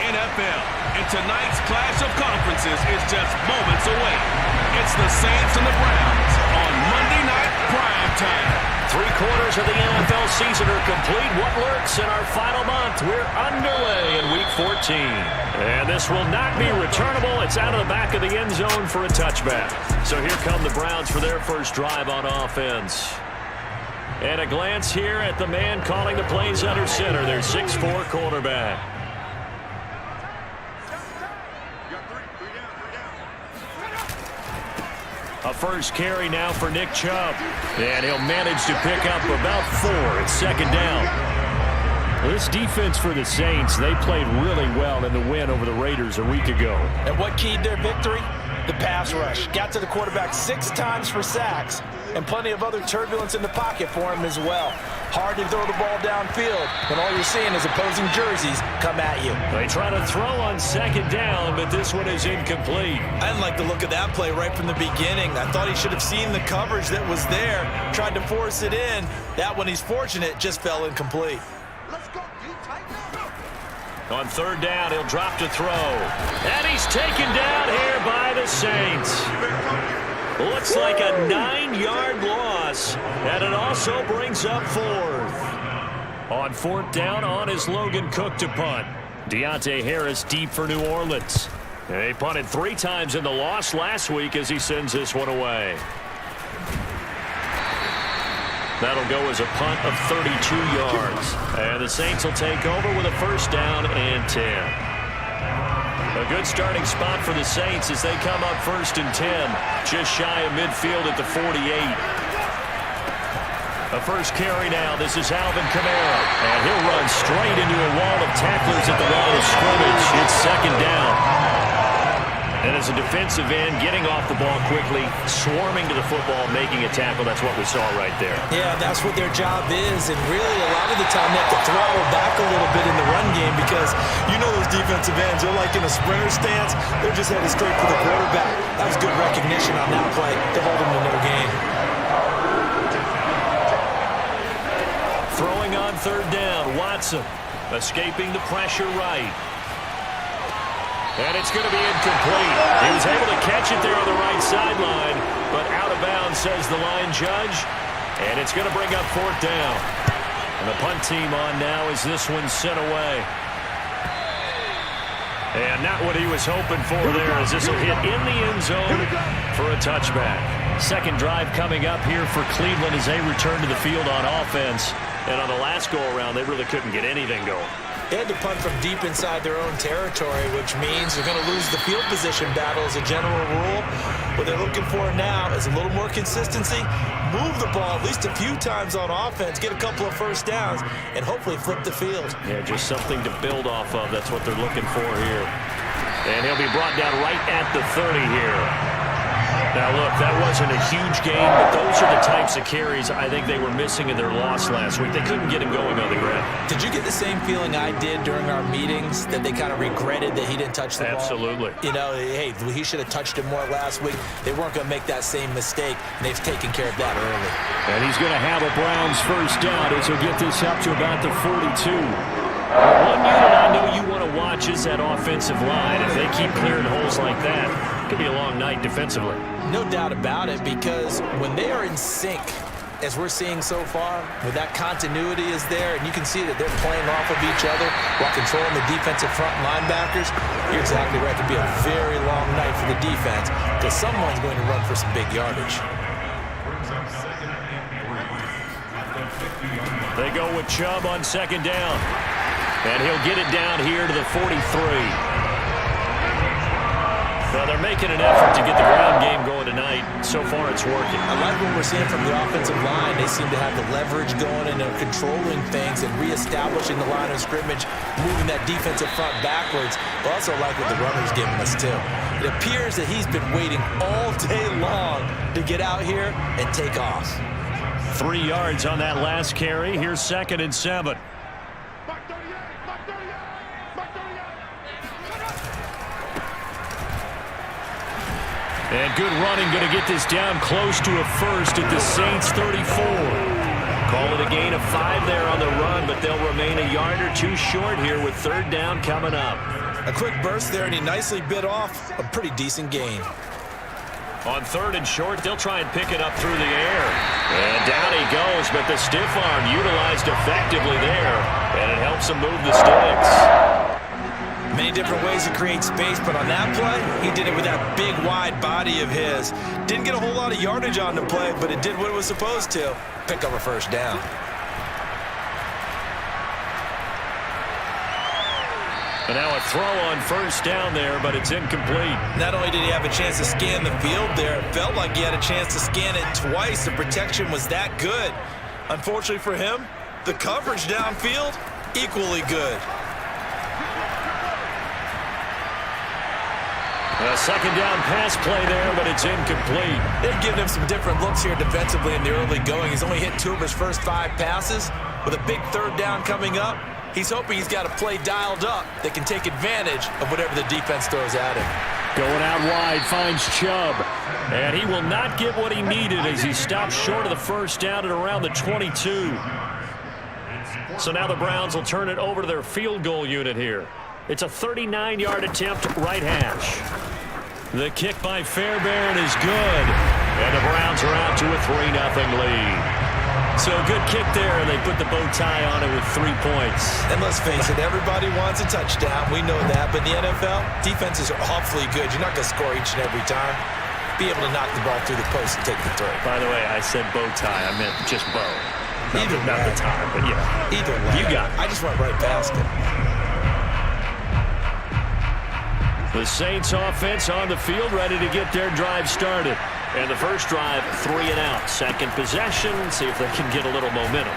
NFL, and tonight's clash of conferences is just moments away. It's the Saints and the Browns on Monday Night Prime Time. 3/4 of the NFL season are complete. What lurks in our final month? We're underway in Week 14. And this will not be returnable. It's out of the back of the end zone for a touchback. So here come the Browns for their first drive on offense. And a glance here at the man calling the plays under center, their 6'4" quarterback. A first carry now for Nick Chubb. And he'll manage to pick up about 4. It's second down. Well, this defense for the Saints, they played really well in the win over the Raiders a week ago. And what keyed their victory? The pass rush. Got to the quarterback 6 times for sacks, and plenty of other turbulence in the pocket for him as well. Hard to throw the ball downfield when all you're seeing is opposing jerseys come at you. They try to throw on second down, but this one is incomplete. I didn't like the look of that play right from the beginning. I thought he should have seen the coverage that was there, tried to force it in. That one, he's fortunate, just fell incomplete. Let's go, On third down, he'll drop to throw. And he's taken down here by the Saints. Looks like a 9-yard loss, and it also brings up 4th. On 4th down, on is Logan Cook to punt. Deontay Harris deep for New Orleans. They punted 3 times in the loss last week as he sends this one away. That'll go as a punt of 32 yards. And the Saints will take over with a first down and 10. A good starting spot for the Saints as they come up 1st and 10. Just shy of midfield at the 48. A first carry now. This is Alvin Kamara. And he'll run straight into a wall of tacklers at the line of scrimmage. It's second down. And as a defensive end, getting off the ball quickly, swarming to the football, making a tackle. That's what we saw right there. Yeah, that's what their job is. And really, a lot of the time, they have to throttle back a little bit in the run game because you know those defensive ends, they're like in a sprinter stance. They're just headed straight for the quarterback. That was good recognition on that play to hold them to no gain. Throwing on third down, Watson escaping the pressure right. And it's going to be incomplete. He was able to catch it there on the right sideline, but out of bounds, says the line judge. And it's going to bring up 4th down. And the punt team on now as this one's sent away. And not what he was hoping for there as this will hit in the end zone for a touchback. Second drive coming up here for Cleveland as they return to the field on offense. And on the last go-around, they really couldn't get anything going. They had to punt from deep inside their own territory, which means they're going to lose the field position battle as a general rule. What they're looking for now is a little more consistency, move the ball at least a few times on offense, get a couple of first downs, and hopefully flip the field. Yeah, just something to build off of. That's what they're looking for here. And he'll be brought down right at the 30 here. Now, look, that wasn't a huge game, but those are the types of carries I think they were missing in their loss last week. They couldn't get him going on the ground. Did you get the same feeling I did during our meetings, that they kind of regretted that he didn't touch the ball? Absolutely. You know, hey, he should have touched it more last week. They weren't going to make that same mistake, and they've taken care of that early. And he's going to have a Browns first down as he'll get this up to about the 42. One unit I know you want to watch is that offensive line. If they keep clearing holes like that, it could be a long night defensively. No doubt about it, because when they are in sync, as we're seeing so far, where that continuity is there, and you can see that they're playing off of each other while controlling the defensive front linebackers, you're exactly right. It could be a very long night for the defense because someone's going to run for some big yardage. They go with Chubb on second down. And he'll get it down here to the 43. Well, they're making an effort to get the ground game going tonight. So far, it's working. I like what we're seeing from the offensive line. They seem to have the leverage going and they're controlling things and reestablishing the line of scrimmage, moving that defensive front backwards. I also like what the runner's giving us, too. It appears that he's been waiting all day long to get out here and take off. 3 yards on that last carry. Here's 2nd and 7. And good running, going to get this down close to a first at the Saints 34. Call it a gain of 5 there on the run, but they'll remain a yard or two short here with third down coming up. A quick burst there, and he nicely bit off a pretty decent gain. On 3rd and short, they'll try and pick it up through the air. And down he goes, but the stiff arm utilized effectively there, and it helps him move the sticks. Many different ways to create space, but on that play, he did it with that big, wide body of his. Didn't get a whole lot of yardage on the play, but it did what it was supposed to. Pick up a first down. And now a throw on 1st down there, but it's incomplete. Not only did he have a chance to scan the field there, it felt like he had a chance to scan it twice. The protection was that good. Unfortunately for him, the coverage downfield, equally good. A 2nd down pass play there, but it's incomplete. They've given him some different looks here defensively in the early going. He's only hit 2 of his first 5 passes. With a big 3rd down coming up, he's hoping he's got a play dialed up that can take advantage of whatever the defense throws at him. Going out wide, finds Chubb. And he will not get what he needed as he stops short of the 1st down at around the 22. So now the Browns will turn it over to their field goal unit here. It's a 39-yard attempt, right hash. The kick by Fairbairn is good. And the Browns are out to a 3-0 lead. So a good kick there, and they put the bow tie on it with 3 points. And let's face it, everybody wants a touchdown. We know that. But in the NFL, defenses are awfully good. You're not going to score each and every time. Be able to knock the ball through the post and take the throw. By the way, I said bow tie. I meant just bow. Not the tie, but yeah. Either way. You got it. I just went right past it. The Saints offense on the field, ready to get their drive started. And the first drive, 3 and out. Second possession, see if they can get a little momentum.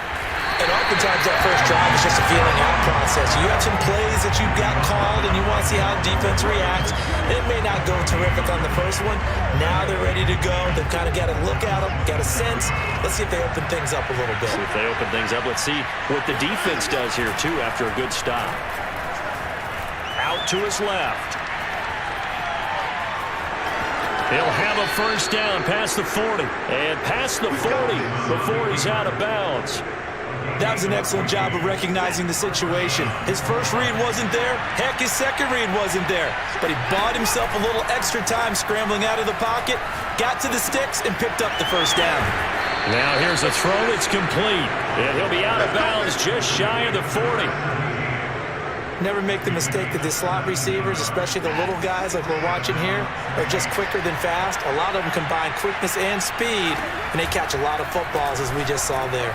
And oftentimes that first drive is just a feeling out process. You have some plays that you've got called and you want to see how defense reacts. It may not go terrific on the first one. Now they're ready to go. They've kind of got to look at them, got a sense. Let's see if they open things up a little bit. See if they open things up. Let's see what the defense does here, too, after a good stop. Out to his left. He'll have a first down past the 40. And past the 40 before he's out of bounds. That was an excellent job of recognizing the situation. His first read wasn't there. Heck, his second read wasn't there. But he bought himself a little extra time scrambling out of the pocket, got to the sticks, and picked up the first down. Now here's a throw that's complete. And he'll be out of bounds just shy of the 40. Never make the mistake that the slot receivers, especially the little guys like we're watching here, are just quicker than fast. A lot of them combine quickness and speed, and they catch a lot of footballs, as we just saw there.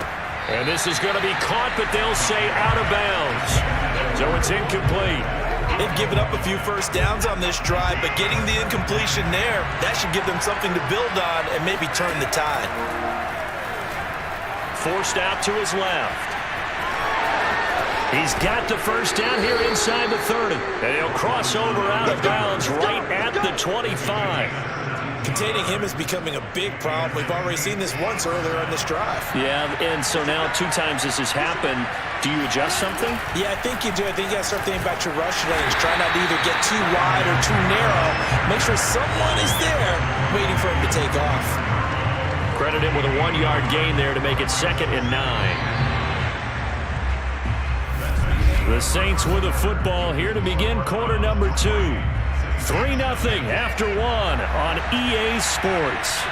And this is going to be caught, but they'll say out of bounds. So it's incomplete. They've given up a few first downs on this drive, but getting the incompletion there, that should give them something to build on and maybe turn the tide. Forced out to his left. He's got the first down here inside the 30. And he'll cross over out of bounds right at the 25. Containing him is becoming a big problem. We've already seen this once earlier on this drive. Yeah, and so now 2 times this has happened. Do you adjust something? Yeah, I think you do. I think you got to start thinking about your rush lanes. Try not to either get too wide or too narrow. Make sure someone is there waiting for him to take off. Credit him with a 1-yard gain there to make it 2nd and 9. The Saints with the football here to begin quarter number 2. 3-0 after 1 on EA Sports.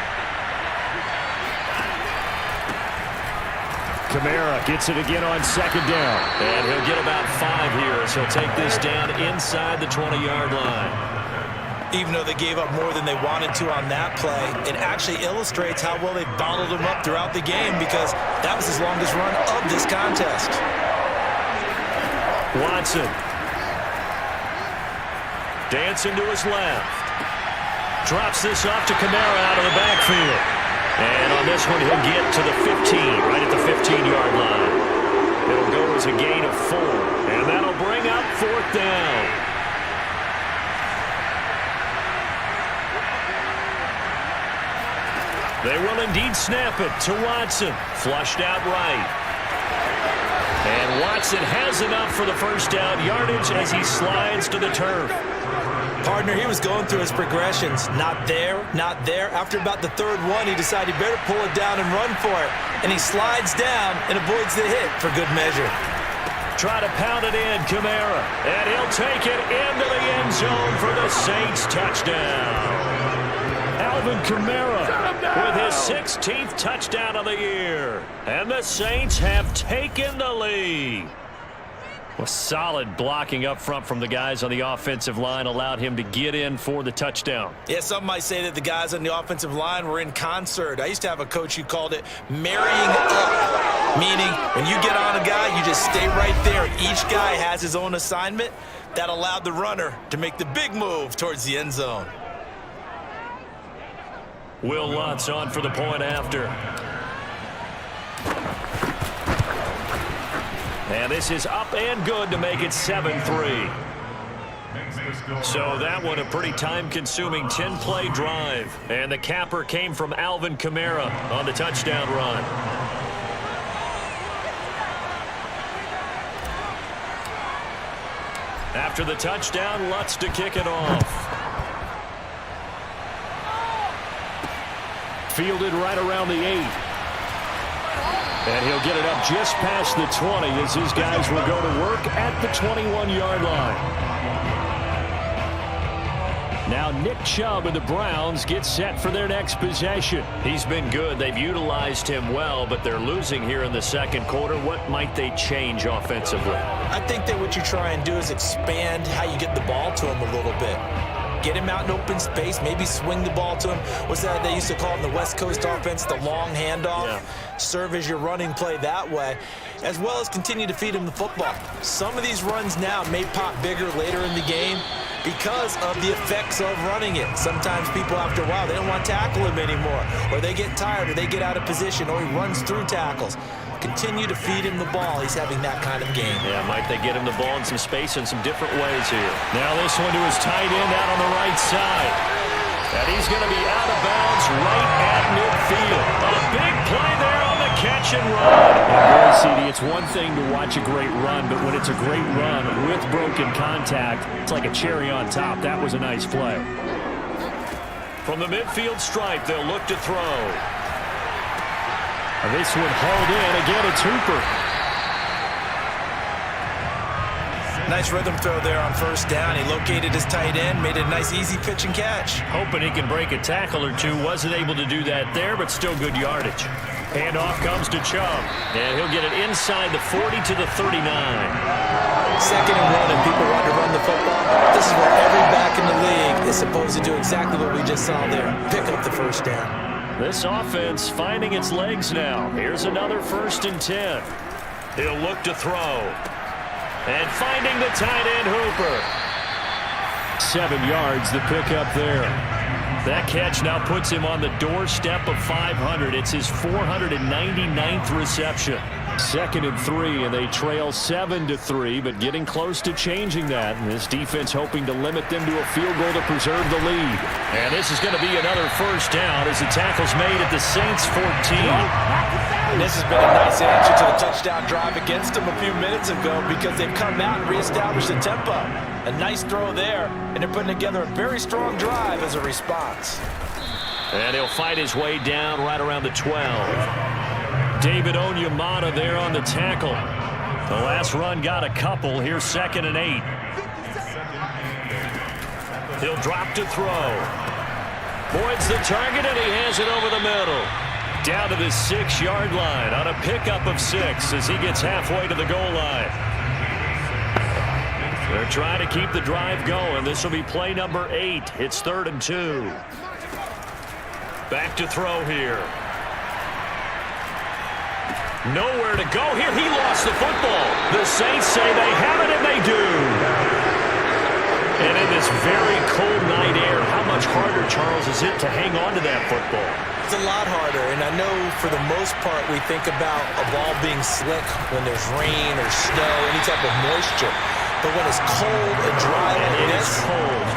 Kamara gets it again on 2nd down. And he'll get about 5 here as he'll take this down inside the 20-yard line. Even though they gave up more than they wanted to on that play, it actually illustrates how well they bottled him up throughout the game, because that was his longest run of this contest. Watson. Dancing to his left. Drops this off to Kamara out of the backfield. And on this one, he'll get to the 15, right at the 15-yard line. It'll go as a gain of 4. And that'll bring up 4th down. They will indeed snap it to Watson. Flushed out right. And Watson has enough for the first down yardage as he slides to the turf. Partner, he was going through his progressions. Not there, not there. After about the 3rd one, he decided he better pull it down and run for it. And he slides down and avoids the hit for good measure. Try to pound it in, Kamara. And he'll take it into the zone for the Saints touchdown. Alvin Kamara with his 16th touchdown of the year. And the Saints have taken the lead. Well, solid blocking up front from the guys on the offensive line allowed him to get in for the touchdown. Yeah, some might say that the guys on the offensive line were in concert. I used to have a coach who called it marrying up, meaning when you get on a guy, you just stay right there. Each guy has his own assignment. That allowed the runner to make the big move towards the end zone. Will Lutz on for the point after. And this is up and good to make it 7-3. So that one a pretty time-consuming 10-play drive. And the capper came from Alvin Kamara on the touchdown run. After the touchdown, Lutz to kick it off. Fielded right around the 8. And he'll get it up just past the 20 as his guys will go to work at the 21-yard line. Now Nick Chubb and the Browns get set for their next possession. He's been good. They've utilized him well, but they're losing here in the second quarter. What might they change offensively? I think that what you try and do is expand how you get the ball to him a little bit. Get him out in open space, maybe swing the ball to him. What's that they used to call in the West Coast offense, the long handoff? Yeah. Serve as your running play that way, as well as continue to feed him the football. Some of these runs now may pop bigger later in the game because of the effects of running it. Sometimes people, after a while, they don't want to tackle him anymore, or they get tired, or they get out of position, or he runs through tackles. Continue to feed him the ball. He's having that kind of game. Yeah, might they get him the ball in some space in some different ways here. Now this one to his tight end out on the right side. And he's going to be out of bounds right at midfield. A big play there on the catch and run. And boy, CD, it's one thing to watch a great run, but when it's a great run with broken contact, it's like a cherry on top. That was a nice play. From the midfield stripe, they'll look to throw. This one hauled in. Again, it's Hooper. Nice rhythm throw there on first down. He located his tight end, made it a nice easy pitch and catch. Hoping he can break a tackle or two. Wasn't able to do that there, but still good yardage. Handoff comes to Chubb. And he'll get it inside the 40 to the 39. Second and 1, and people want to run the football. This is where every back in the league is supposed to do exactly what we just saw there. Pick up the first down. This offense finding its legs now. Here's another 1st and 10. He'll look to throw. And finding the tight end, Hooper. 7 yards, the pickup there. That catch now puts him on the doorstep of 500. It's his 499th reception. 2nd and 3, and they trail 7-3, but getting close to changing that. And this defense hoping to limit them to a field goal to preserve the lead. And this is going to be another first down as the tackle's made at the Saints 14. And this has been a nice answer to the touchdown drive against them a few minutes ago because they've come out and reestablished the tempo. A nice throw there, and they're putting together a very strong drive as a response. And he'll fight his way down right around the 12. David Onyemata there on the tackle. The last run got a couple. Here's 2nd and 8. He'll drop to throw. Boyd's the target, and he has it over the middle. Down to the 6-yard line on a pickup of 6 as he gets halfway to the goal line. They're trying to keep the drive going. This will be play number 8. It's 3rd and 2. Back to throw here. Nowhere to go here. He lost the football. The Saints say they have it, and they do. And in this very cold night air, how much harder, Charles, is it to hang on to that football? It's a lot harder, and I know for the most part we think about a ball being slick when there's rain or snow, any type of moisture. But when it's cold and dry like this,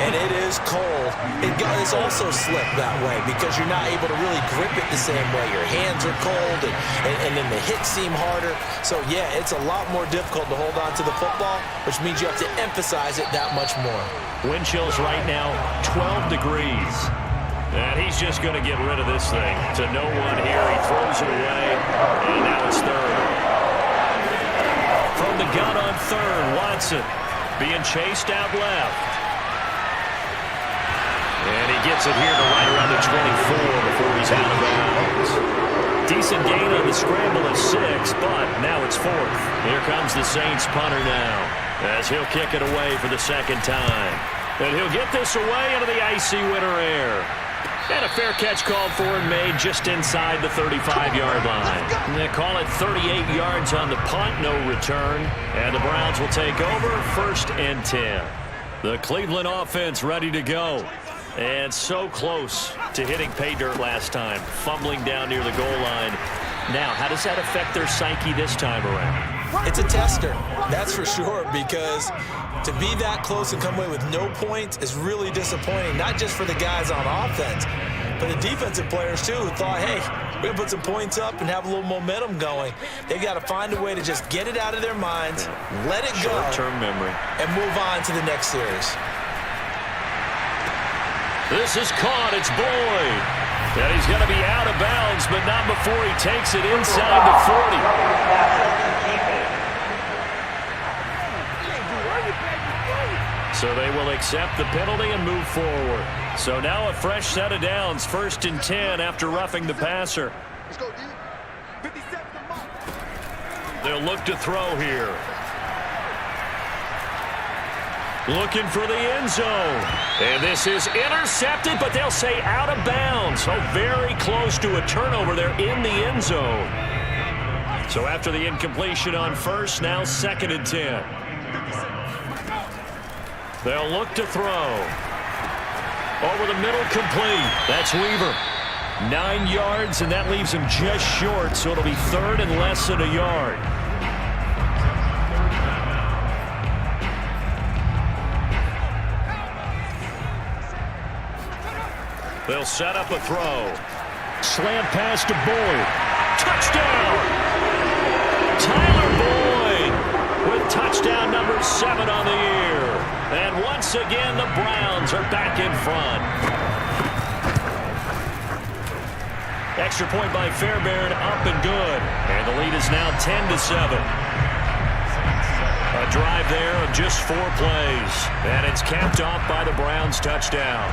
and it is cold, it's also slick that way because you're not able to really grip it the same way. Your hands are cold, and then the hits seem harder. So, yeah, it's a lot more difficult to hold on to the football, which means you have to emphasize it that much more. Wind chills right now, 12 degrees. And he's just going to get rid of this thing to no one here. He throws it away, and now it's 3rd. From the gun on 3rd, Watson being chased out left. gets it here to right around the 24 before he's out of bounds. Decent gain on the scramble of 6, but now it's 4th. Here comes the Saints punter now, as he'll kick it away for the second time. And he'll get this away into the icy winter air. And a fair catch called for and made just inside the 35-yard line. And they call it 38 yards on the punt, no return. And the Browns will take over 1st and 10. The Cleveland offense ready to go. And so close to hitting pay dirt last time, fumbling down near the goal line. Now, how does that affect their psyche this time around? It's a tester, that's for sure, because to be that close and come away with no points is really disappointing, not just for the guys on offense, but the defensive players, too, who thought, hey, we're going to put some points up and have a little momentum going. They got to find a way to just get it out of their minds, let it go, short-term memory, and move on to the next series. This is caught. It's Boyd. And he's going to be out of bounds, but not before he takes it inside the 40. So they will accept the penalty and move forward. So now a fresh set of downs, 1st and 10 after roughing the passer. They'll look to throw here. Looking for the end zone. And this is intercepted, but they'll say out of bounds. So very close to a turnover there in the end zone. So after the incompletion on 1st, now 2nd and 10. They'll look to throw. Over the middle, complete. That's Weaver. 9 yards, and that leaves him just short, so it'll be 3rd and less than a yard. They'll set up a throw. Slant pass to Boyd. Touchdown! Tyler Boyd with touchdown number 7 on the year. And once again, the Browns are back in front. Extra point by Fairbairn, up and good. And the lead is now 10-7. A drive there of just 4 plays. And it's capped off by the Browns' touchdown.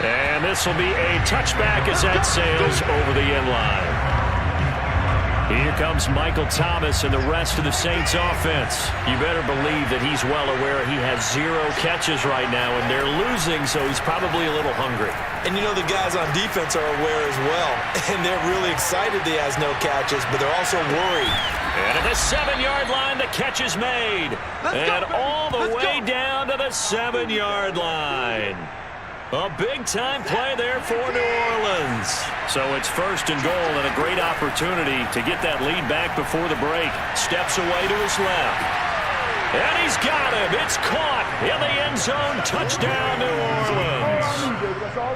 And this will be a touchback as that sails over the end line. Here comes Michael Thomas and the rest of the Saints offense. You better believe that he's well aware he has 0 catches right now, and they're losing, so he's probably a little hungry. And you know the guys on defense are aware as well, and they're really excited he has no catches, but they're also worried. And at the 7-yard line, the catch is made. And all the way down to the 7-yard line. A big-time play there for New Orleans. So it's 1st and goal and a great opportunity to get that lead back before the break. Steps away to his left. And he's got him. It's caught in the end zone. Touchdown, New Orleans.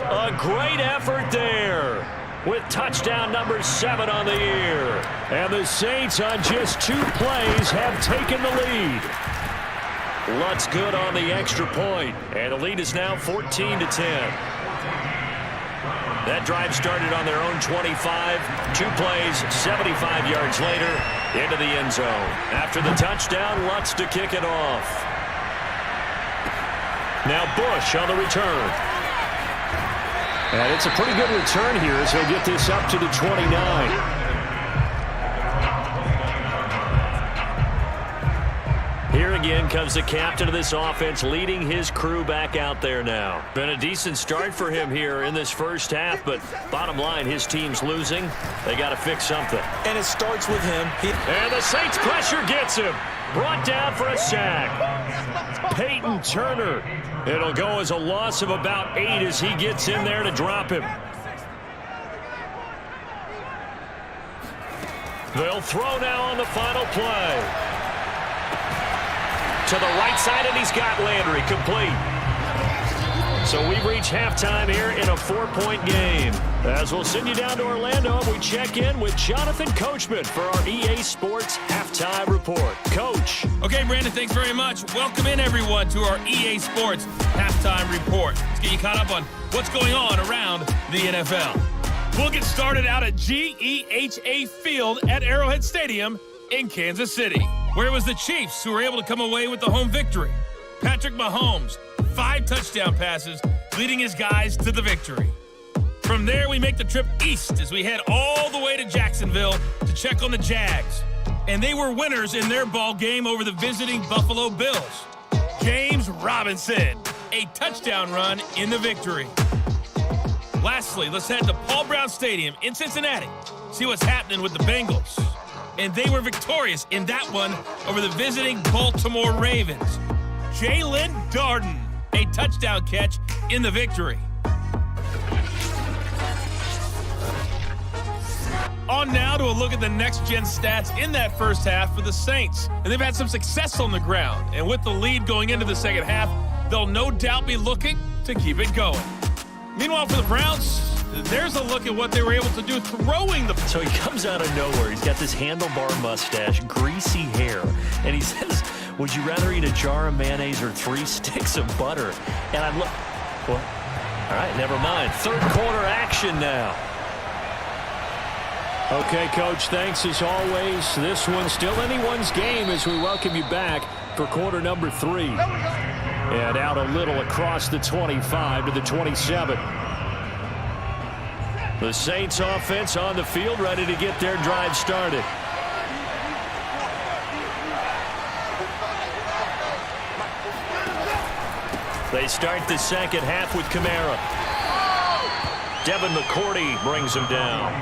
A great effort there with touchdown number 7 on the year. And the Saints on just 2 plays have taken the lead. Lutz good on the extra point, and the lead is now 14-10. That drive started on their own 25. 2 plays, 75 yards later, into the end zone. After the touchdown, Lutz to kick it off. Now Bush on the return. And it's a pretty good return here as he'll get this up to the 29. Here again comes the captain of this offense, leading his crew back out there now. Been a decent start for him here in this first half, but bottom line, his team's losing. They got to fix something. And it starts with him. And the Saints pressure gets him. Brought down for a sack. Peyton Turner. It'll go as a loss of about 8 as he gets in there to drop him. They'll throw now on the final play. To the right side, and he's got Landry complete. So we reach halftime here in a 4-point game. As we'll send you down to Orlando, we check in with Jonathan Coachman for our EA Sports Halftime Report. Coach. Okay, Brandon, thanks very much. Welcome in, everyone, to our EA Sports Halftime Report. Let's get you caught up on what's going on around the NFL. We'll get started out at GEHA Field at Arrowhead Stadium in Kansas City, where it was the Chiefs who were able to come away with the home victory. Patrick Mahomes, 5 touchdown passes, leading his guys to the victory. From there, we make the trip east as we head all the way to Jacksonville to check on the Jags. And they were winners in their ball game over the visiting Buffalo Bills. James Robinson, a touchdown run in the victory. Lastly, let's head to Paul Brown Stadium in Cincinnati, see what's happening with the Bengals. And they were victorious in that one over the visiting Baltimore Ravens. Jalen Darden, a touchdown catch in the victory. On now to a look at the next-gen stats in that first half for the Saints. And they've had some success on the ground. And with the lead going into the second half, they'll no doubt be looking to keep it going. Meanwhile, for the Browns, there's a look at what they were able to do throwing the... So he comes out of nowhere. He's got this handlebar mustache, greasy hair, and he says, would you rather eat a jar of mayonnaise or 3 sticks of butter? And I look... Well, all right, never mind. Third quarter action now. Okay, Coach, thanks as always. This one's still anyone's game as we welcome you back for quarter number 3. And out a little across the 25 to the 27. The Saints offense on the field, ready to get their drive started. They start the second half with Kamara. Devin McCourty brings him down.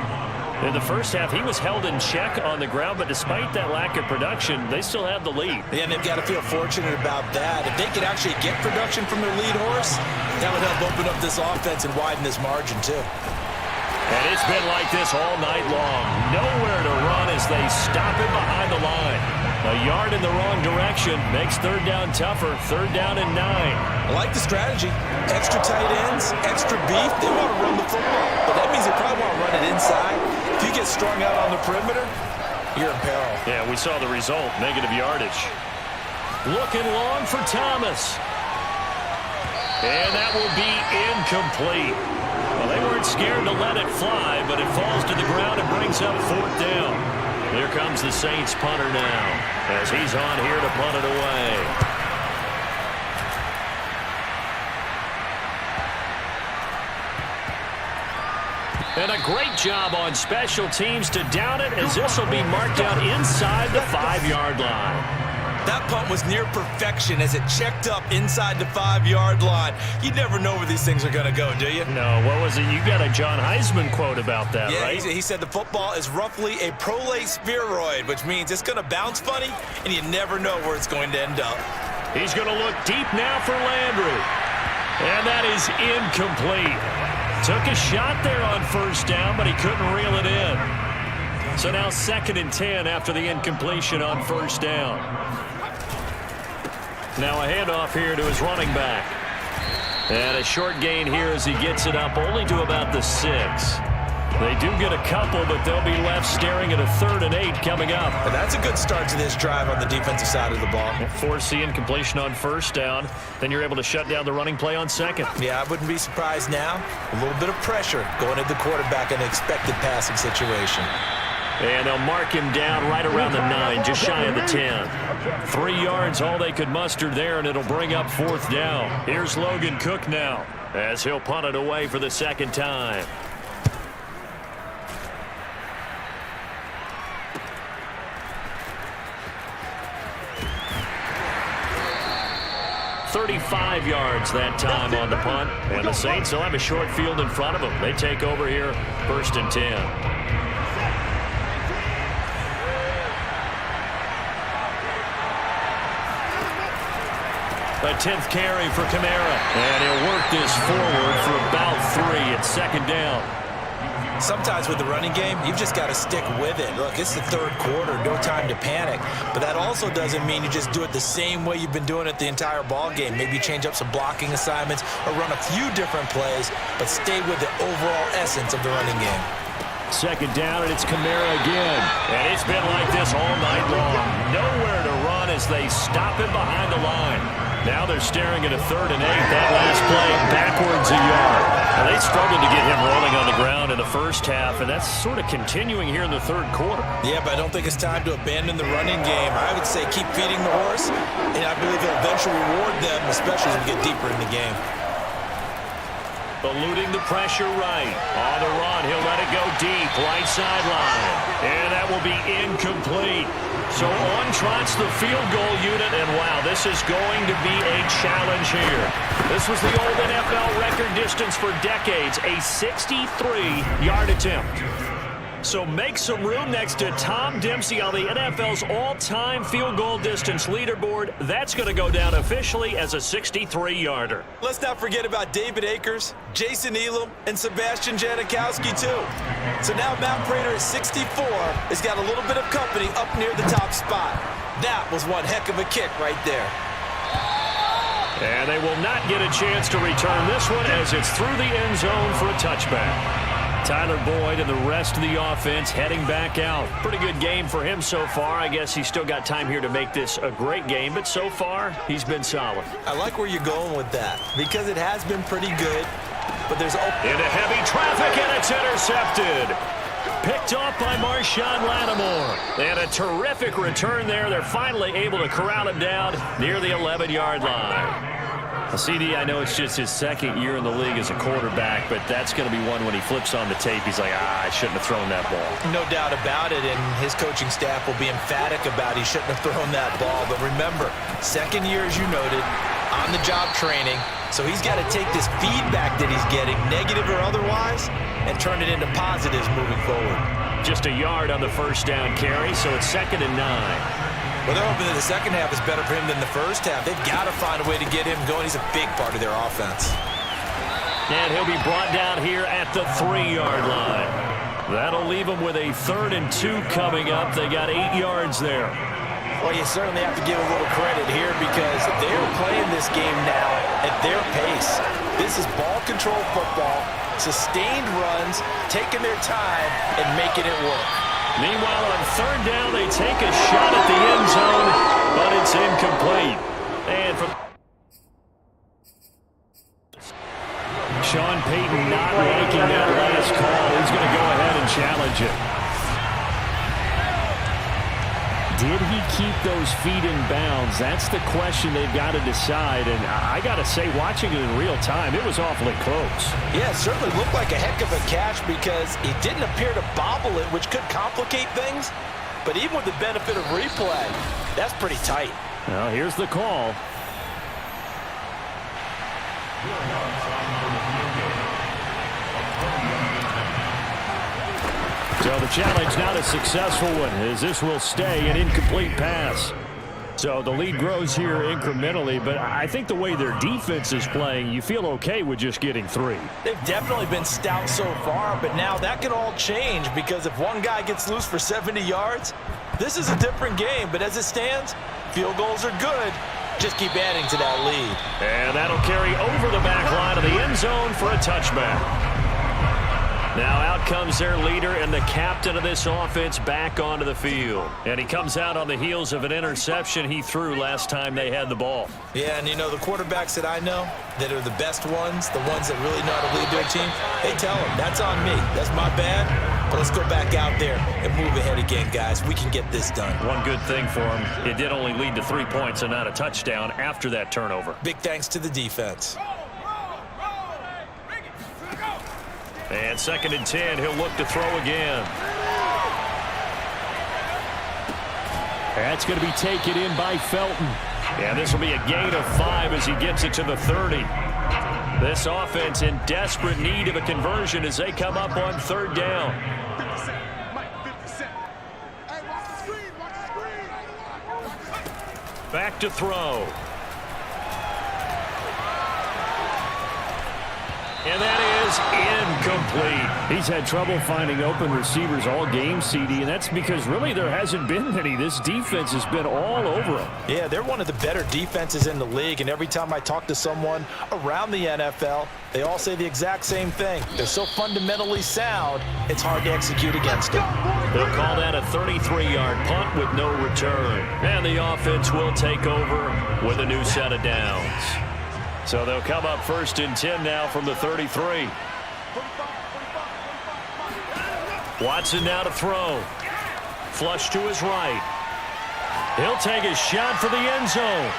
In the first half, he was held in check on the ground, but despite that lack of production, they still have the lead. Yeah, and they've got to feel fortunate about that. If they could actually get production from their lead horse, that would help open up this offense and widen this margin, too. And it's been like this all night long. Nowhere to run as they stop him behind the line. A yard in the wrong direction makes third down tougher. Third down and 9. I like the strategy. Extra tight ends, extra beef. They want to run the football, but that means they probably want to run it inside. If you get strung out on the perimeter, you're in peril. Yeah, we saw the result, negative yardage. Looking long for Thomas. And that will be incomplete. Well, they weren't scared to let it fly, but it falls to the ground and brings up fourth down. Here comes the Saints punter now, as he's on here to punt it away. And a great job on special teams to down it, as this will be marked out inside the 5-yard line. That punt was near perfection as it checked up inside the 5-yard line. You never know where these things are going to go, do you? No, what was it? You got a John Heisman quote about that, yeah, right? He said the football is roughly a prolate spheroid, which means it's going to bounce funny, and you never know where it's going to end up. He's going to look deep now for Landry. And that is incomplete. Took a shot there on first down, but he couldn't reel it in. So now 2nd and 10 after the incompletion on first down. Now a handoff here to his running back. And a short gain here as he gets it up only to about the 6. They do get a couple, but they'll be left staring at a 3rd and 8 coming up. But that's a good start to this drive on the defensive side of the ball. Force the incompletion on first down. Then you're able to shut down the running play on 2nd. Yeah, I wouldn't be surprised now. A little bit of pressure going at the quarterback in an expected passing situation. And they'll mark him down right around the 9, just shy of the 10. 3 yards, all they could muster there, and it'll bring up 4th down. Here's Logan Cook now, as he'll punt it away for the 2nd time. $35 yards that time on the punt. And the Saints will have a short field in front of them. They take over here, 1st and 10. A 10th carry for Kamara. And he'll work this forward for about 3 at 2nd down. Sometimes with the running game, you've just got to stick with it. Look, it's the 3rd quarter, no time to panic. But that also doesn't mean you just do it the same way you've been doing it the entire ball game. Maybe change up some blocking assignments or run a few different plays, but stay with the overall essence of the running game. 2nd down, and it's Kamara again. And it's been like this all night long. Nowhere to run as they stop him behind the line. Now they're staring at a 3rd and 8. That last play backwards a yard. Now they struggled to get him rolling on the ground in the first half, and that's sort of continuing here in the 3rd quarter. Yeah, but I don't think it's time to abandon the running game. I would say keep feeding the horse, and I believe it'll eventually reward them, especially as we get deeper in the game. Eluding the pressure right. On the run, he'll let it go deep. Right sideline. And that will be incomplete. So on trots the field goal unit, and wow, this is going to be a challenge here. This was the old NFL record distance for decades, a 63-yard attempt. So make some room next to Tom Dempsey on the NFL's all-time field goal distance leaderboard. That's going to go down officially as a 63-yarder. Let's not forget about David Akers, Jason Elam, and Sebastian Janikowski, too. So now Matt Prater at 64 has got a little bit of company up near the top spot. That was one heck of a kick right there. And they will not get a chance to return this one as it's through the end zone for a touchback. Tyler Boyd and the rest of the offense heading back out. Pretty good game for him so far. I guess he's still got time here to make this a great game, but so far, he's been solid. I like where you're going with that because it has been pretty good, but there's... Into heavy traffic, and it's intercepted. Picked off by Marshawn Lattimore. And a terrific return there. They're finally able to corral him down near the 11-yard line. CD, I know it's just his 2nd year in the league as a quarterback, but that's going to be one when he flips on the tape. He's like, I shouldn't have thrown that ball. No doubt about it, and his coaching staff will be emphatic about he shouldn't have thrown that ball. But remember, 2nd year, as you noted, on-the-job training, so he's got to take this feedback that he's getting, negative or otherwise, and turn it into positives moving forward. Just a yard on the first down carry, so it's 2nd and 9. Well, they're hoping that the second half is better for him than the first half. They've got to find a way to get him going. He's a big part of their offense. And he'll be brought down here at the 3-yard line. That'll leave him with a 3rd and 2 coming up. They got 8 yards there. Well, you certainly have to give a little credit here because they're playing this game now at their pace. This is ball control football, sustained runs, taking their time, and making it work. Meanwhile, on 3rd down, they take a shot at the end zone, but it's incomplete. And from Sean Payton not liking that last call. He's going to go ahead and challenge it. Did he keep those feet in bounds? That's the question they've got to decide. And I got to say, watching it in real time, it was awfully close. Yeah, it certainly looked like a heck of a catch because he didn't appear to bobble it, which could complicate things. But even with the benefit of replay, that's pretty tight. Well, here's the call. So the challenge not a successful one, as this will stay an incomplete pass. So the lead grows here incrementally, but I think the way their defense is playing, you feel okay with just getting 3. They've definitely been stout so far, but now that can all change because if one guy gets loose for 70 yards, this is a different game. But as it stands, field goals are good. Just keep adding to that lead. And that'll carry over the back line of the end zone for a touchback. Now out comes their leader and the captain of this offense back onto the field. And he comes out on the heels of an interception he threw last time they had the ball. Yeah, and you know, the quarterbacks that I know that are the best ones, the ones that really know how to lead their team, they tell them, that's on me. That's my bad. But let's go back out there and move ahead again, guys. We can get this done. One good thing for him, it did only lead to 3 points and not a touchdown after that turnover. Big thanks to the defense. And 2nd and 10, he'll look to throw again. That's going to be taken in by Felton. And this will be a gain of 5 as he gets it to the 30. This offense in desperate need of a conversion as they come up on 3rd down. Back to throw. And that is incomplete. He's had trouble finding open receivers all game, CD, and that's because really there hasn't been many. This defense has been all over him. Yeah, they're one of the better defenses in the league, and every time I talk to someone around the NFL, they all say the exact same thing. They're so fundamentally sound, it's hard to execute against them. They'll call that a 33-yard punt with no return. And the offense will take over with a new set of downs. So they'll come up 1st and 10 now from the 33. Watson now to throw. Flush to his right. He'll take a shot for the end zone.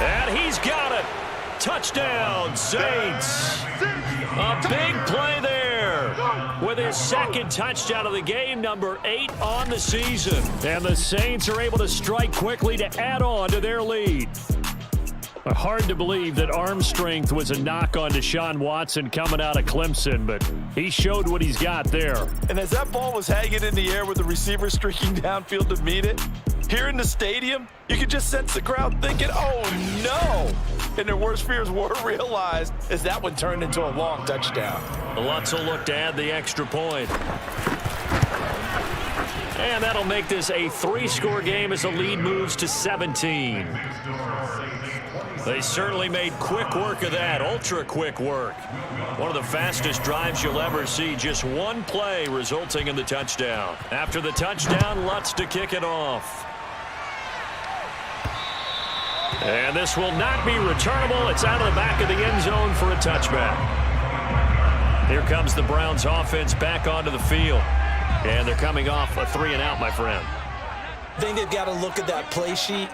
And he's got it. Touchdown, Saints. A big play there with his second touchdown of the game, number 8 on the season. And the Saints are able to strike quickly to add on to their lead. Hard to believe that arm strength was a knock on Deshaun Watson coming out of Clemson, but he showed what he's got there. And as that ball was hanging in the air with the receiver streaking downfield to meet it, here in the stadium, you could just sense the crowd thinking, oh no! And their worst fears were realized as that one turned into a long touchdown. Lutz will look to add the extra point. And that'll make this a 3-score game as the lead moves to 17. They certainly made quick work of that, ultra-quick work. One of the fastest drives you'll ever see, just one play resulting in the touchdown. After the touchdown, Lutz to kick it off. And this will not be returnable. It's out of the back of the end zone for a touchback. Here comes the Browns offense back onto the field. And they're coming off a 3-and-out, my friend. I think they've got to look at that play sheet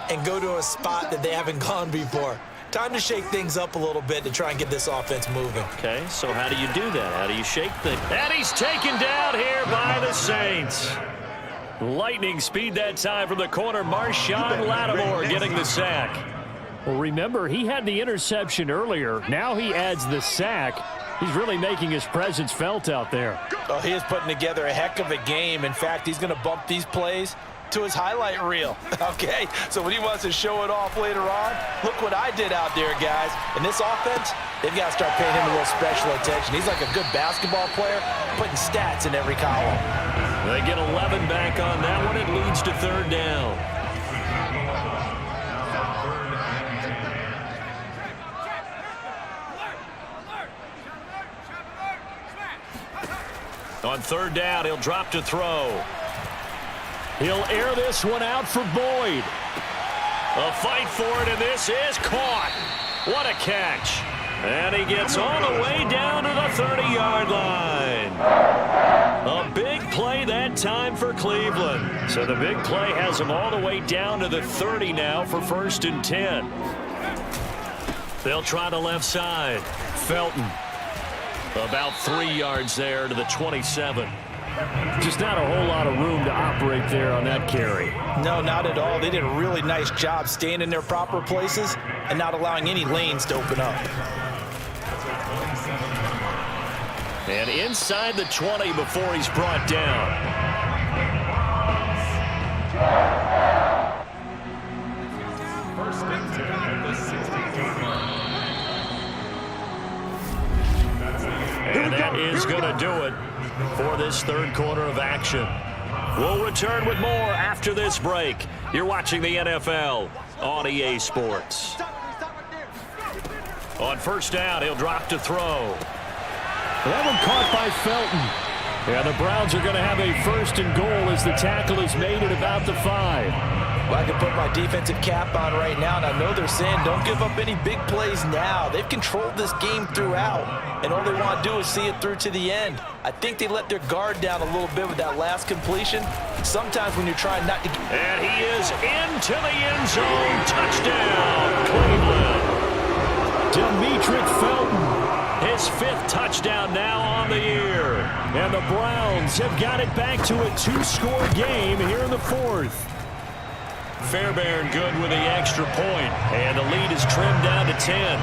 and go to a spot that they haven't gone before. Time to shake things up a little bit to try and get this offense moving. Okay, so how do you do that? How do you shake things? And he's taken down here by the Saints. Lightning speed that time from the corner. Marshawn Lattimore getting the sack. Well, remember, he had the interception earlier. Now he adds the sack. He's really making his presence felt out there. Oh, he is putting together a heck of a game. In fact, he's going to bump these plays to his highlight reel. Okay, so when he wants to show it off later on, look what I did out there, guys. In this offense, they've got to start paying him a little special attention. He's like a good basketball player, putting stats in every column. They get 11 back on that one. It leads to 3rd down. On 3rd down, he'll drop to throw. He'll air this one out for Boyd. A fight for it, and this is caught. What a catch. And he gets all the way down to the 30-yard line. A big play that time for Cleveland. So the big play has him all the way down to the 30 now for 1st and 10. They'll try the left side. Felton. About 3 yards there to the 27. Just not a whole lot of room to operate there on that carry. No, not at all. They did a really nice job staying in their proper places and not allowing any lanes to open up. And inside the 20 before he's brought down. And that is going to do it for this 3rd quarter of action. We'll return with more after this break. You're watching the NFL on EA Sports. On 1st down, he'll drop to throw. That one caught by Felton. Yeah, the Browns are going to have a 1st and goal as the tackle is made at about the 5. Well, I can put my defensive cap on right now, and I know they're saying don't give up any big plays now. They've controlled this game throughout, and all they want to do is see it through to the end. I think they let their guard down a little bit with that last completion. Sometimes when you're trying not to get... And he is into the end zone. Touchdown, Cleveland. Demetric Felton. His 5th touchdown now on the year. And the Browns have got it back to a 2-score game here in the 4th. Fairbairn good with the extra point, and the lead is trimmed down to 10.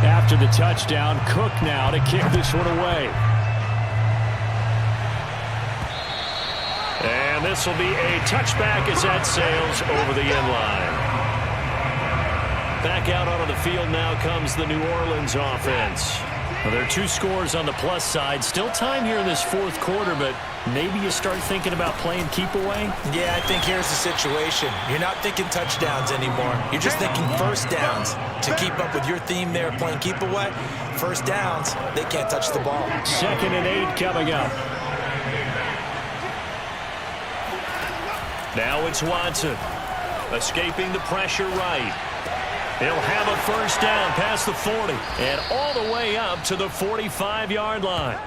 After the touchdown, Cook now to kick this one away. And this will be a touchback as that sails over the end line. Back out onto the field now comes the New Orleans offense. Well, there are 2 scores on the plus side. Still time here in this fourth quarter, but maybe you start thinking about playing keep away? Yeah, I think here's the situation. You're not thinking touchdowns anymore. You're just thinking first downs. To keep up with your theme there, playing keep away, first downs, they can't touch the ball. 2nd and 8 coming up. Now it's Watson. Escaping the pressure right. He'll have a first down past the 40 and all the way up to the 45-yard line.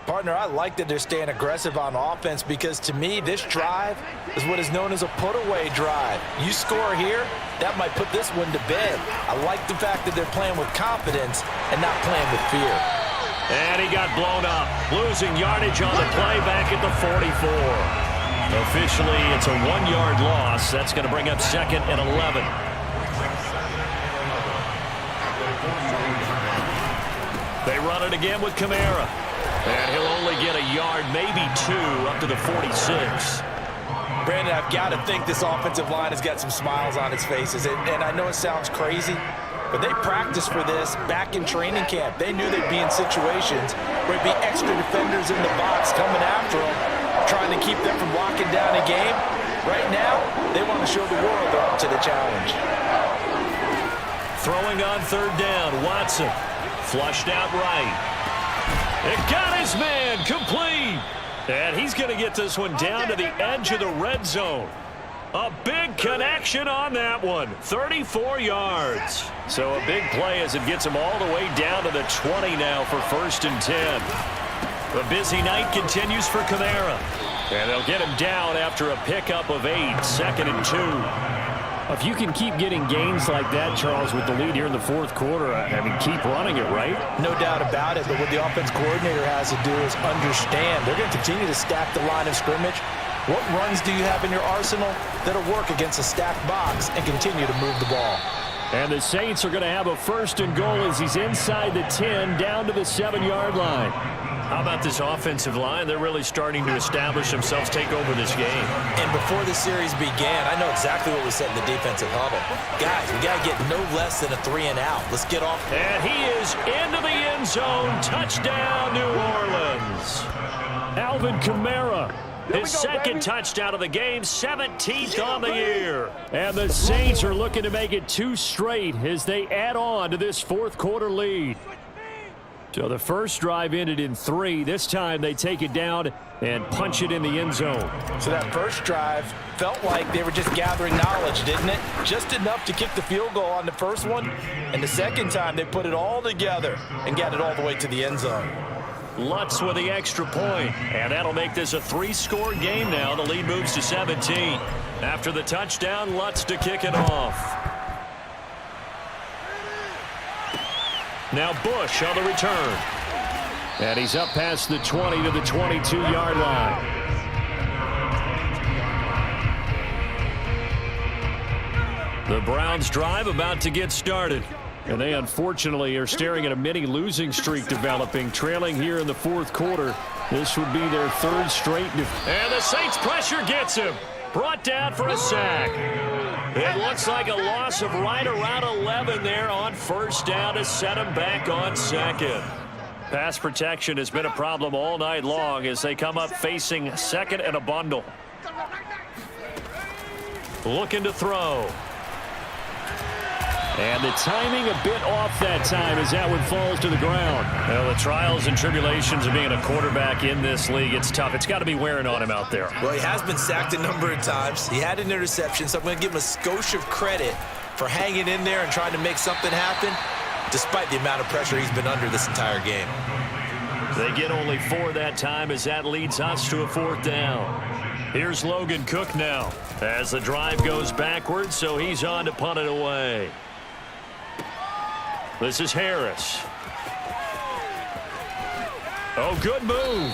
Partner, I like that they're staying aggressive on offense because to me, this drive is what is known as a put-away drive. You score here, that might put this one to bed. I like the fact that they're playing with confidence and not playing with fear. And he got blown up, losing yardage on the play back at the 44. Officially, it's a 1-yard loss. That's going to bring up 2nd and 11. They run it again with Kamara. And he'll only get a yard, maybe 2, up to the 46. Brandon, I've got to think this offensive line has got some smiles on its faces. And I know it sounds crazy, but they practiced for this back in training camp. They knew they'd be in situations where it'd be extra defenders in the box coming after them, trying to keep them from locking down a game. Right now, they want to show the world they're up to the challenge. Throwing on 3rd down, Watson. Flushed out right. It got his man complete. And he's going to get this one down to the edge of the red zone. A big connection on that one. 34 yards. So a big play as it gets him all the way down to the 20 now for 1st and 10. The busy night continues for Kamara. And they'll get him down after a pickup of 8, 2nd and 2. If you can keep getting gains like that, Charles, with the lead here in the fourth quarter, I mean, keep running it, right? No doubt about it, but what the offense coordinator has to do is understand they're going to continue to stack the line of scrimmage. What runs do you have in your arsenal that'll work against a stacked box and continue to move the ball? And the Saints are going to have a 1st and goal as he's inside the 10, down to the 7-yard line. How about this offensive line? They're really starting to establish themselves, take over this game. And before the series began, I know exactly what we said in the defensive huddle. Guys, we got to get no less than a 3-and-out. Let's get off. And he is into the end zone. Touchdown, New Orleans. Alvin Kamara. His 2nd touchdown of the game, 17th on the year. And the Saints are looking to make it 2 straight as they add on to this fourth quarter lead. So the first drive ended in 3. This time they take it down and punch it in the end zone. So that first drive felt like they were just gathering knowledge, didn't it? Just enough to kick the field goal on the first one. And the second time they put it all together and got it all the way to the end zone. Lutz with the extra point. And that'll make this a 3-score game now. The lead moves to 17. After the touchdown, Lutz to kick it off. Now Bush on the return. And he's up past the 20 to the 22-yard line. The Browns drive about to get started. And they unfortunately are staring at a mini losing streak developing, trailing here in the fourth quarter. This would be their 3rd straight. And the Saints pressure gets him. Brought down for a sack. It looks like a loss of right around 11 there on 1st down to set him back on 2nd. Pass protection has been a problem all night long as they come up facing 2nd and a bundle. Looking to throw. And the timing a bit off that time as that one falls to the ground. Well, the trials and tribulations of being a quarterback in this league, it's tough. It's got to be wearing on him out there. Well, he has been sacked a number of times. He had an interception, so I'm going to give him a skosh of credit for hanging in there and trying to make something happen, despite the amount of pressure he's been under this entire game. They get only 4 that time as that leads us to a 4th down. Here's Logan Cook now as the drive goes backwards, so he's on to punt it away. This is Harris. Oh, good move.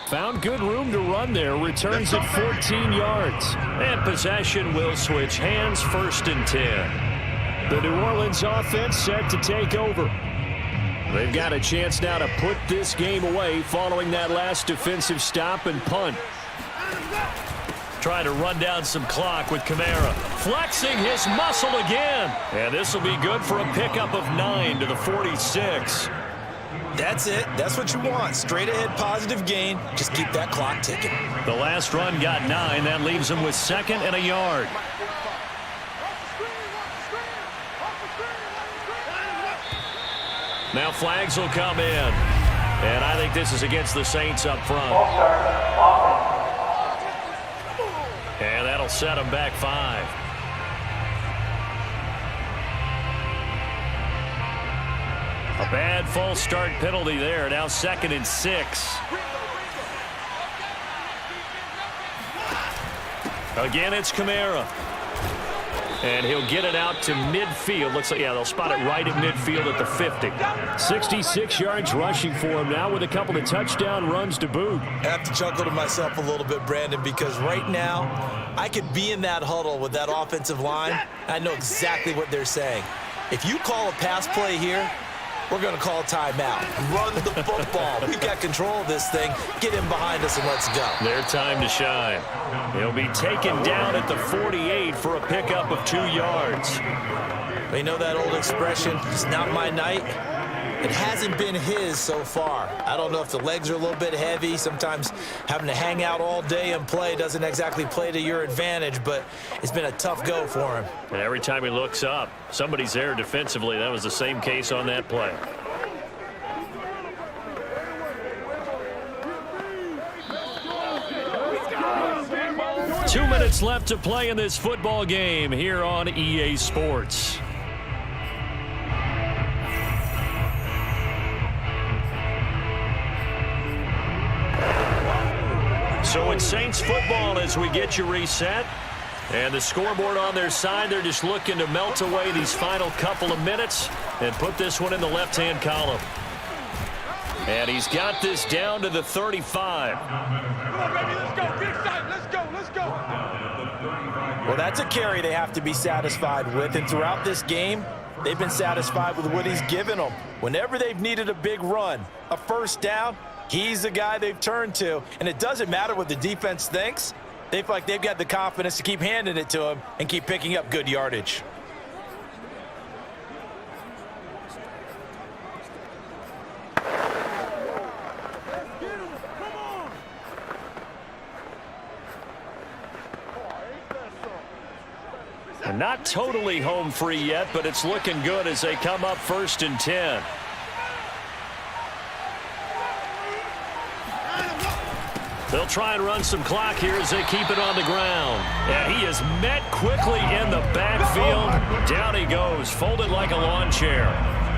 Found good room to run there. Returns at 14 yards. And possession will switch hands, 1st and 10. The New Orleans offense set to take over. They've got a chance now to put this game away following that last defensive stop and punt. trying to run down some clock with Kamara. Flexing his muscle again. And this will be good for a pickup of 9 to the 46. That's it. That's what you want. Straight ahead positive gain. Just keep that clock ticking. The last run got 9. That leaves him with 2nd and a yard. Now flags will come in. And I think this is against the Saints up front. And that'll set them back 5. A bad false start penalty there. Now 2nd and 6. Again, it's Kamara. And he'll get it out to midfield. Looks like, yeah, they'll spot it right at midfield at the 50. 66 yards rushing for him now with a couple of touchdown runs to boot. I have to chuckle to myself a little bit, Brandon, because right now I could be in that huddle with that offensive line. I know exactly what they're saying. If you call a pass play here, we're going to call a timeout. Run the football. We've got control of this thing. Get him behind us and let's go. Their time to shine. He'll be taken down at the 48 for a pickup of 2 yards. You know that old expression, it's not my night? It hasn't been his so far. I don't know if the legs are a little bit heavy. Sometimes having to hang out all day and play doesn't exactly play to your advantage, but it's been a tough go for him. And every time he looks up, somebody's there defensively. That was the same case on that play. Two minutes left to play in this football game here on EA Sports. So it's Saints football as we get you reset. And the scoreboard on their side, they're just looking to melt away these final couple of minutes and put this one in the left-hand column. And he's got this down to the 35. Well, that's a carry they have to be satisfied with. And throughout this game, they've been satisfied with what he's given them. Whenever they've needed a big run, a first down, he's the guy they've turned to. And it doesn't matter what the defense thinks. They feel like they've got the confidence to keep handing it to him and keep picking up good yardage. And not totally home free yet, but it's looking good as they come up 1st and 10. They'll try and run some clock here as they keep it on the ground. And he is met quickly in the backfield. Down he goes, folded like a lawn chair.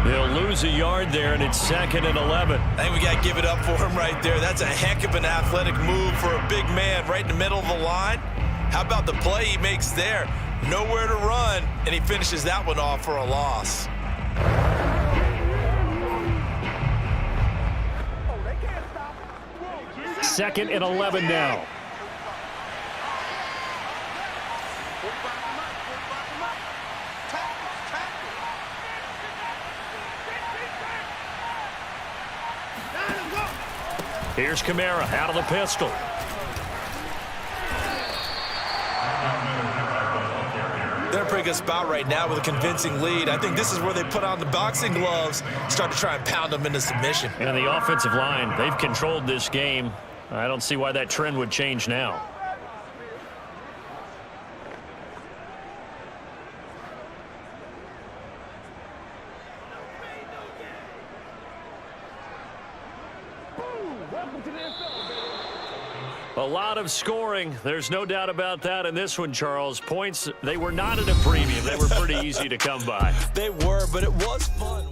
They'll lose a yard there, and it's 2nd and 11. I think we got to give it up for him right there. That's a heck of an athletic move for a big man right in the middle of the line. How about the play he makes there? Nowhere to run, and he finishes that one off for a loss. Second and 11 now. Here's Kamara out of the pistol. They're in a pretty good spot right now with a convincing lead. I think this is where they put on the boxing gloves, start to try and pound them into submission. And the offensive line, they've controlled this game. I don't see why that trend would change now. A lot of scoring. There's no doubt about that in this one, Charles. Points, they were not at a premium. They were pretty easy to come by. They were, but it was fun.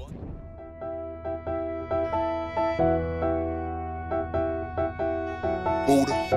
Buddha.